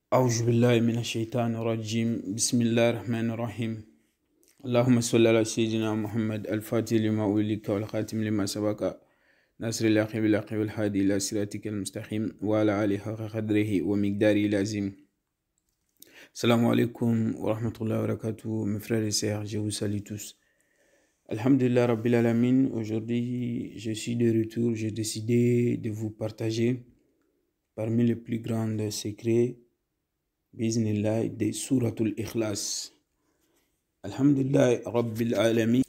أعوذ بالله من الشيطان الرجيم بسم الله الرحمن الرحيم اللهم صل على سيدنا محمد الفاتح لما أولك والخاتم لما سبق ناصر الحق بالحق والهادي إلى صراطك المستقيم وعلى آله حق قدره ومقداره العظيم. Salam alaikum wa rahmatullahi wa barakatuh, mes frères et sœurs, je vous salue tous. Alhamdulillah Rabbil Alamin, aujourd'hui je suis de retour, j'ai décidé de vous partager parmi les plus grands secrets Bismillah de Suratul Ikhlas. Alhamdulillah Rabbil Alamin.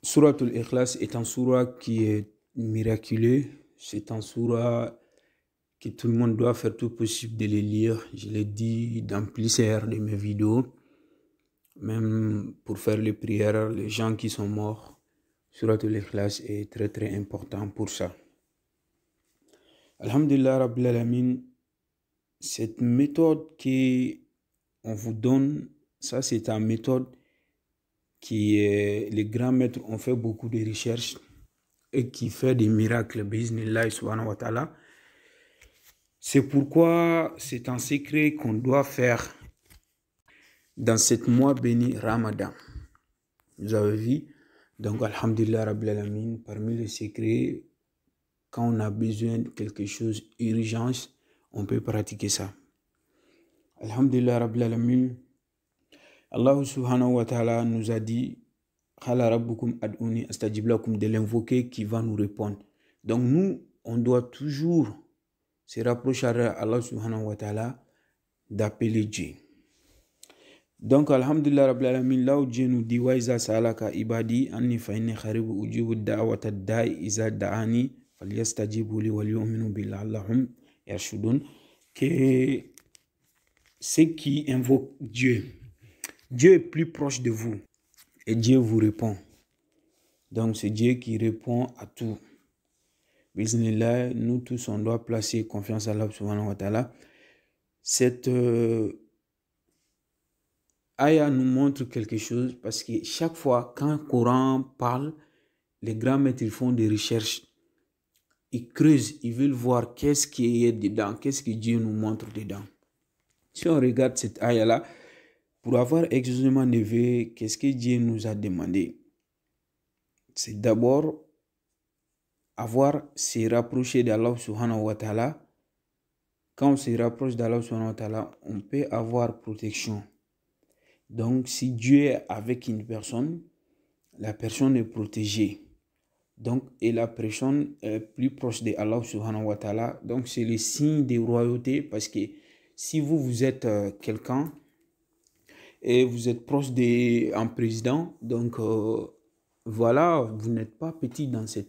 Suratul Ikhlas est un surah qui est miraculeux, c'est un surah que tout le monde doit faire tout possible de les lire. Je l'ai dit dans plusieurs de mes vidéos, même pour faire les prières, les gens qui sont morts. Suratul Ikhlas est très très important pour ça. Alhamdulillah Rabbil Alamin, cette méthode qu'on vous donne, ça c'est une méthode qui les grands maîtres ont fait beaucoup de recherches et qui fait des miracles, bismillah subhanahu wa ta'ala. C'est pourquoi c'est un secret qu'on doit faire dans ce mois béni Ramadan. Vous avez vu? Donc, alhamdulillah Rabbil Alamin, parmi les secrets, quand on a besoin de quelque chose urgence, on peut pratiquer ça. Alhamdulillah Rabbil Alamin, Allah subhanahu wa ta'ala nous a dit Khala rabbukum ad'uni astajib lakum, de l'invoquer qui va nous répondre. Donc nous, on doit toujours se rapprocher à Allah subhanahu wa ta'ala, d'appeler Dieu. Donc alhamdulillah Rabbil Alamin, là où Dieu nous dit wa iza sa'alaka ibadi anni fa inni kharibu ujibu da'wata da'i iza da'ani falyastajibu li wal yu'minu bi la'allahum yarshudun, que ceux qui invoquent Dieu, Dieu est plus proche de vous et Dieu vous répond. Donc c'est Dieu qui répond à tout. Bismillah, nous tous on doit placer confiance à Allah subhanahu wa ta'ala. Cette ayah nous montre quelque chose, parce que chaque fois quand le Coran parle, les grands maîtres ils font des recherches, ils creusent, ils veulent voir qu'est-ce qui est dedans, qu'est-ce que Dieu nous montre dedans. Si on regarde cette ayah là, pour avoir exactement levé, qu'est-ce que Dieu nous a demandé? C'est d'abord se rapprocher d'Allah subhanahu wa ta'ala. Quand on se rapproche d'Allah subhanahu wa ta'ala, on peut avoir protection. Donc si Dieu est avec une personne, la personne est protégée. Donc, et la personne est plus proche d'Allah subhanahu wa ta'ala. Donc c'est le signe de royauté, parce que si vous êtes quelqu'un et vous êtes proche d'un président, donc voilà, vous n'êtes pas petit dans ce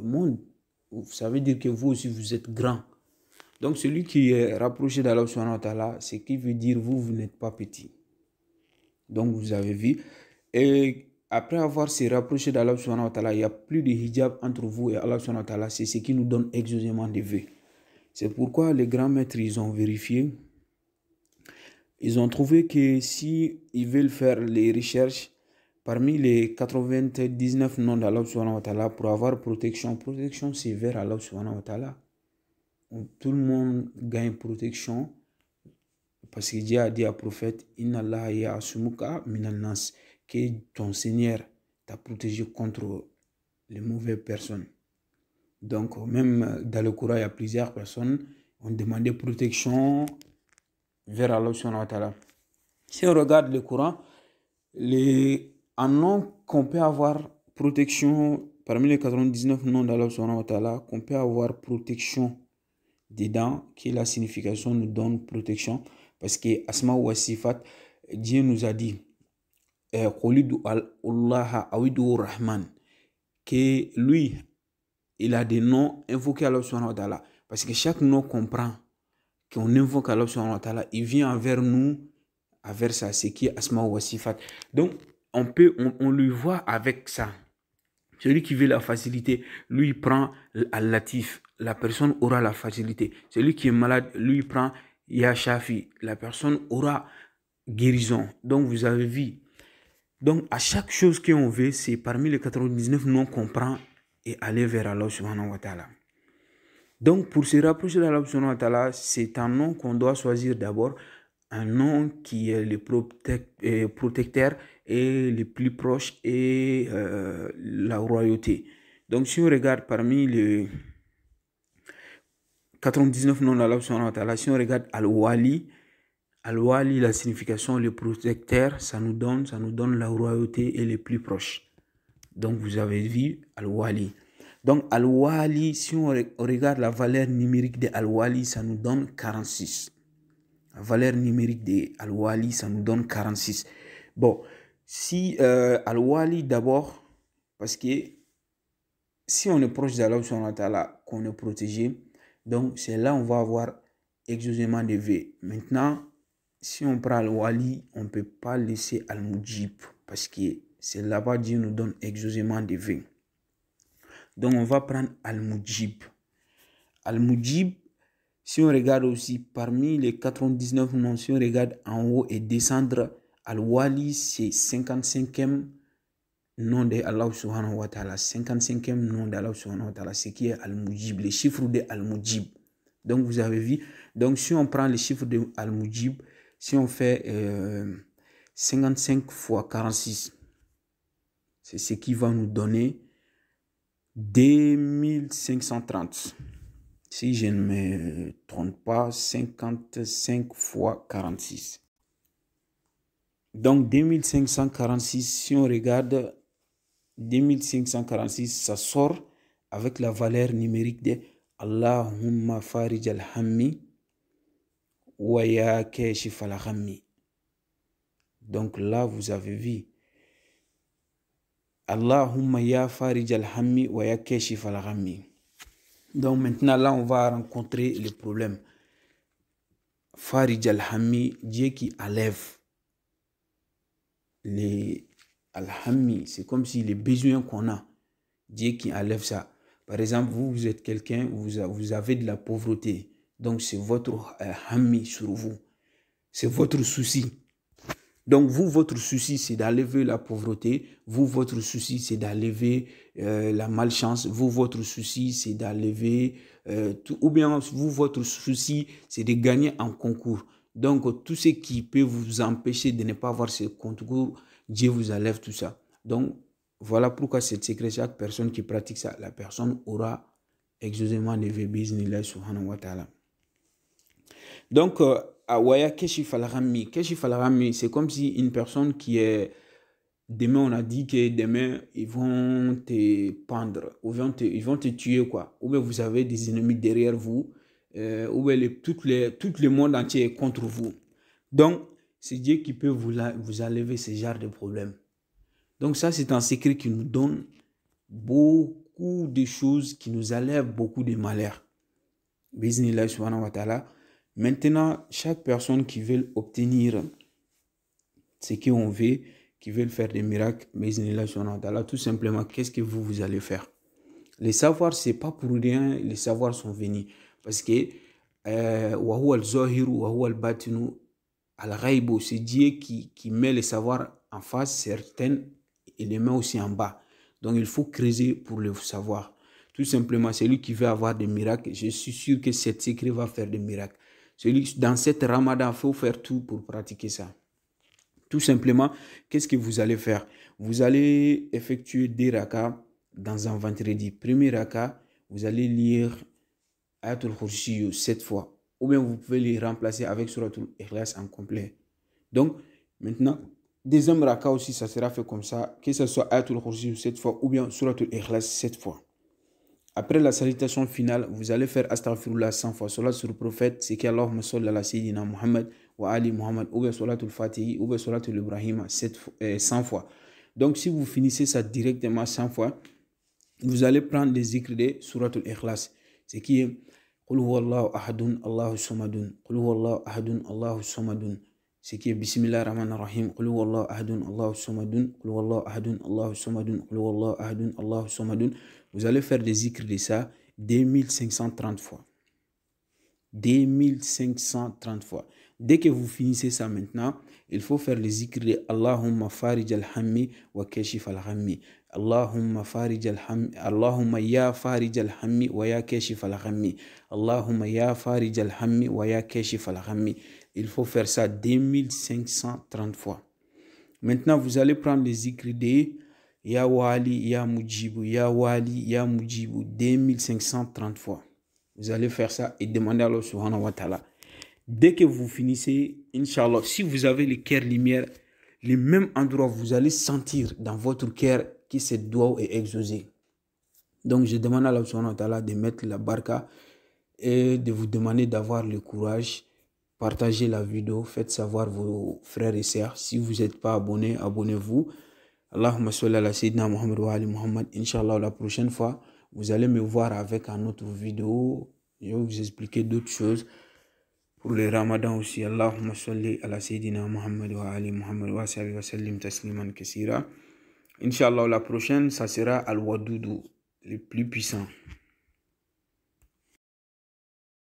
monde. Ça veut dire que vous aussi, vous êtes grand. Donc, celui qui est rapproché d'Allah subhanahu wa ta'ala, c'est qui veut dire vous n'êtes pas petit. Donc, vous avez vu. Et après avoir se rapproché d'Allah subhanahu wa ta'ala, il n'y a plus de hijab entre vous et Allah subhanahu wa ta'ala. C'est ce qui nous donne exclusivement des vœux. C'est pourquoi les grands maîtres, ils ont vérifié. Ils ont trouvé que si ils veulent faire les recherches, parmi les 99 noms d'Allah subhanahu wa ta'ala, pour avoir protection c'est vers Allah subhanahu wa ta'ala. Tout le monde gagne protection, parce que Dieu a dit à prophète Inna Allah ya'asumuka minal nas, que ton Seigneur t'a protégé contre les mauvaises personnes. Donc même dans le Coran, il y a plusieurs personnes qui ont demandé protection vers Allah subhanahu wa ta'ala. Si on regarde le Coran, un nom qu'on peut avoir protection, parmi les 99 noms d'Allah subhanahu wa ta'ala, qu'on peut avoir protection dedans, qui est la signification nous donne protection, parce que Asma wa Sifat, Dieu nous a dit Rahman, que lui, il a des noms invoqués à Allah subhanahu wa ta'ala, parce que chaque nom qu'on prend, qu'on invoque à Allah subhanahu wa ta'ala, il vient envers nous, envers ça, c'est qui est Asma wa Sifat. Donc on le voit avec ça. Celui qui veut la facilité, lui il prend Al-Latif, la personne aura la facilité. Celui qui est malade, lui il prend Ya Shafi, la personne aura guérison. Donc vous avez vu. Donc à chaque chose qu'on veut, c'est parmi les 99 noms qu'on prend et aller vers Allah subhanahu wa ta'ala. Donc, pour se rapprocher d'Allah subhanahu wa ta'ala, c'est un nom qu'on doit choisir d'abord, un nom qui est le protecteur et le plus proche et la royauté. Donc, si on regarde parmi les 99 noms d'Allah subhanahu wa ta'ala, si on regarde Al-Wali, Al-Wali, la signification, le protecteur, ça nous donne la royauté et les plus proches. Donc, vous avez vu Al-Wali. Donc, Al-Wali, si on regarde la valeur numérique de Al-Wali, ça nous donne 46. La valeur numérique de Al-Wali, ça nous donne 46. Bon, si Al-Wali d'abord, parce que si on est proche d'Allah, qu'on est protégé, donc c'est là on va avoir exaucement de V. Maintenant, si on prend Al-Wali, on ne peut pas laisser Al-Mujib, parce que c'est là-bas Dieu nous donne exaucement de V. Donc, on va prendre Al-Mujib. Al-Mujib, si on regarde aussi parmi les 99 noms, si on regarde en haut et descendre, Al-Wali, c'est 55e nom de Allah subhanahu wa ta'ala. 55e nom d'Allah subhanahu wa ta'ala, c'est qui est Al-Mujib, les chiffres de Al-Mujib. Donc, vous avez vu. Donc, si on prend les chiffres de Al-Mujib, si on fait 55 fois 46, c'est ce qui va nous donner 2530. Si je ne me trompe pas, 55 fois 46. Donc 2546, si on regarde 2546, ça sort avec la valeur numérique de Allahumma farij al-hammi wa ya kashif al-ghammi. Donc là, vous avez vu Allahumma ya farij al-hammi wa ya kashif al-ghammi. Donc maintenant, là, on va rencontrer le problème. Farij al-hammi, Dieu qui enlève les al-hammi, c'est comme si les besoins qu'on a, Dieu qui enlève ça. Par exemple, vous êtes quelqu'un, vous avez de la pauvreté. Donc, c'est votre hammi sur vous. C'est votre souci. Donc, vous, votre souci, c'est d'enlever la pauvreté. Vous, votre souci, c'est d'enlever la malchance. Vous, votre souci, c'est d'enlever tout. Ou bien, vous, votre souci, c'est de gagner un concours. Donc, tout ce qui peut vous empêcher de ne pas avoir ce concours, Dieu vous enlève tout ça. Donc, voilà pourquoi c'est secret. Chaque personne qui pratique ça, la personne aura exaucement de biznillah subhanahu wa ta'ala. Donc, Awaya Keshif al-Ghammi. Keshif al-Ghammi, c'est comme si une personne qui est... Demain, on a dit que demain, ils vont te pendre, ou ils vont te tuer, quoi. Ou bien vous avez des ennemis derrière vous, ou bien tout le monde entier est contre vous. Donc, c'est Dieu qui peut vous enlever ce genre de problème. Donc, ça, c'est un secret qui nous donne beaucoup de choses, qui nous enlève beaucoup de malheurs. Bismillah subhanahu wa ta'ala. Maintenant, chaque personne qui veut obtenir ce qu'on veut, qui veut faire des miracles, tout simplement, qu'est-ce que vous allez faire? Les savoirs, ce n'est pas pour rien, les savoirs sont venus. Parce que c'est Dieu qui met les savoirs en face, certains, et les met aussi en bas. Donc, il faut creuser pour le savoir. Tout simplement, celui qui veut avoir des miracles, je suis sûr que cet secret va faire des miracles. Dans cette ramadan, il faut faire tout pour pratiquer ça. Tout simplement, qu'est-ce que vous allez faire? Vous allez effectuer des rakas dans un vendredi. Premier raka, vous allez lire Ayatul Kursi 7 fois. Ou bien vous pouvez les remplacer avec Suratul Ikhlas en complet. Donc, maintenant, deuxième raka aussi, ça sera fait comme ça. Que ce soit Ayatul Kursi 7 fois ou bien Suratul Ikhlas 7 fois. Après la salutation finale, vous allez faire Astaghfirullah 100 fois. Salat sur le prophète, c'est qu'Allah salli ala Sayyidina Muhammad wa Ali Muhammad, ou bien Salatul Fatihi, ou bien Salatul Ibrahim 100 fois. Donc, si vous finissez ça directement 100 fois, vous allez prendre les zikrs de Suratul Ikhlas. C'est qui est Qul huwallahu ahadun, Allahu samadun. Qul huwallahu ahadun, Allahu samadun. C'est qui est Bismillah Rahman Rahim. Qul huwallahu ahadun, Allahu samadun. Qul huwallahu ahadun, Allahu samadun. Qul huwallahu ahadun, Allahu samadun. Vous allez faire des zikrs de ça 2530 fois. 2530 fois. Dès que vous finissez ça maintenant, il faut faire les zikr de Allahumma farij al-hammi wa kashif al-hammi. Allahumma farij al-hammi, Allahumma ya farij al-hammi wa ya kashif al-hammi. Allahumma ya farij al-hammi wa ya kashif al-hammi. Il faut faire ça 2530 fois. Maintenant, vous allez prendre les zikr de Ya Wali, Ya Mujibu, Ya Wali, Ya Mujibu, 2530 fois. Vous allez faire ça et demander à Allah subhanahu wa ta'ala. Dès que vous finissez, Inch'Allah, si vous avez le cœur lumière, les mêmes endroits, vous allez sentir dans votre cœur que cette doigt est exaucée. Donc, je demande à Allah subhanahu wa ta'ala de mettre la baraka et de vous demander d'avoir le courage. Partagez la vidéo, faites savoir vos frères et sœurs. Si vous n'êtes pas abonné, abonnez-vous. Allahumma salli ala Sayyidina Muhammad wa ali Muhammad. Inch'Allah, la prochaine fois, vous allez me voir avec un autre vidéo. Je vais vous expliquer d'autres choses. Pour le Ramadan aussi, Allahumma salli ala Sayyidina Muhammad wa ali Muhammad wa salli wa sallim tasliman kassira. Inch'Allah, la prochaine, ça sera Al-Wadudu, le plus puissant.